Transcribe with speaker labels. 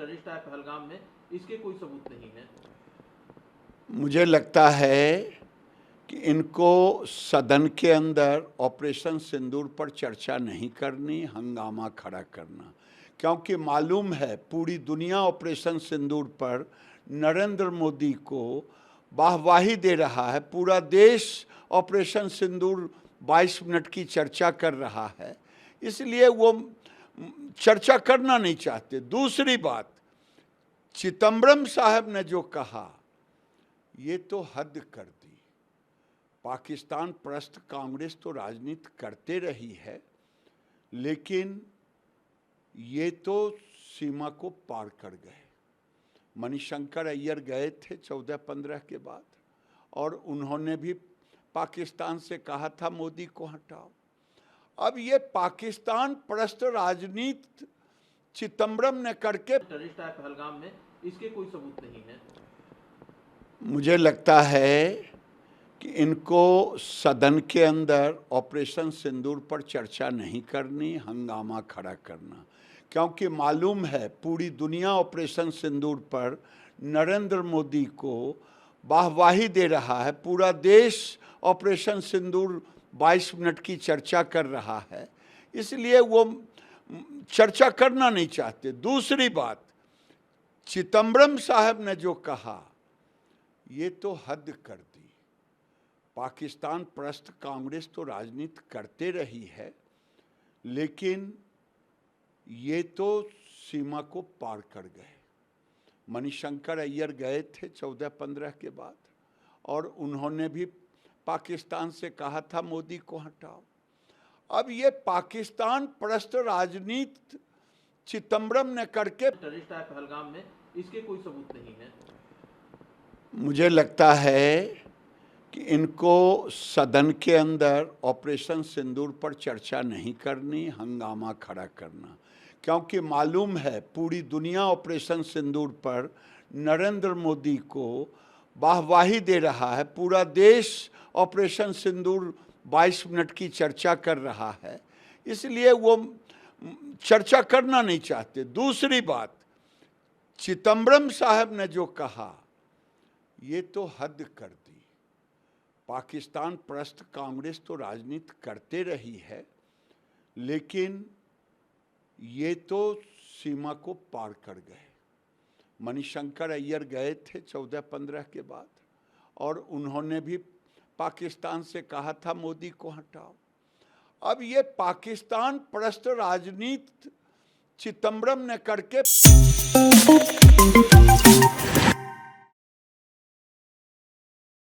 Speaker 1: Terrorist आए पहलगाम में, इसके कोई सबूत नहीं है।
Speaker 2: मुझे लगता है कि इनको सदन के अंदर ऑपरेशन सिंदूर पर चर्चा नहीं करनी, हंगामा खड़ा करना, क्योंकि मालूम है पूरी दुनिया ऑपरेशन सिंदूर पर नरेंद्र मोदी को वाहवाही दे रहा है। पूरा देश ऑपरेशन सिंदूर 22 मिनट की चर्चा कर रहा है, इसलिए वो चर्चा करना नहीं चाहते। दूसरी बात, चिदम्बरम साहब ने जो कहा ये तो हद कर दी। पाकिस्तान परस्त कांग्रेस तो राजनीति करते रही है, लेकिन ये तो सीमा को पार कर गए। मणिशंकर अय्यर गए थे 14-15 के बाद, और उन्होंने भी पाकिस्तान से कहा था मोदी को हटाओ। अब ये पाकिस्तान परस्त राजनीति चिदम्बरम ने करके
Speaker 1: टेररिस्ट आए पहलगाम में, इसके कोई सबूत नहीं है।
Speaker 2: मुझे लगता है कि इनको सदन के अंदर ऑपरेशन सिंदूर पर चर्चा नहीं करनी, हंगामा खड़ा करना, क्योंकि मालूम है पूरी दुनिया ऑपरेशन सिंदूर पर नरेंद्र मोदी को वाहवाही दे रहा है। पूरा देश ऑपरेशन सिंदूर 22 मिनट की चर्चा कर रहा है, इसलिए वो चर्चा करना नहीं चाहते। दूसरी बात, चिदम्बरम साहब ने जो कहा ये तो हद कर दी। पाकिस्तान परस्त कांग्रेस तो राजनीति करते रही है, लेकिन ये तो सीमा को पार कर गए। मणिशंकर अय्यर गए थे 14-15 के बाद, और उन्होंने भी पाकिस्तान से कहा था मोदी को हटाओ। अब ये पाकिस्तान परस्त राजनीति चिदम्बरम ने करके
Speaker 1: टेररिस्ट आए पहलगाम में, इसके कोई सबूत नहीं है।
Speaker 2: मुझे लगता है कि इनको सदन के अंदर ऑपरेशन सिंदूर पर चर्चा नहीं करनी, हंगामा खड़ा करना, क्योंकि मालूम है पूरी दुनिया ऑपरेशन सिंदूर पर नरेंद्र मोदी को वाहवाही दे रहा है। पूरा देश ऑपरेशन सिंदूर 22 मिनट की चर्चा कर रहा है, इसलिए वो चर्चा करना नहीं चाहते। दूसरी बात, चिदम्बरम साहब ने जो कहा ये तो हद कर दी। पाकिस्तान परस्त कांग्रेस तो राजनीति करते रही है, लेकिन ये तो सीमा को पार कर गए। मणिशंकर अय्यर गए थे 14-15 के बाद, और उन्होंने भी पाकिस्तान से कहा था मोदी को हटाओ। अब ये पाकिस्तान परस्त राजनीति चिदम्बरम ने करके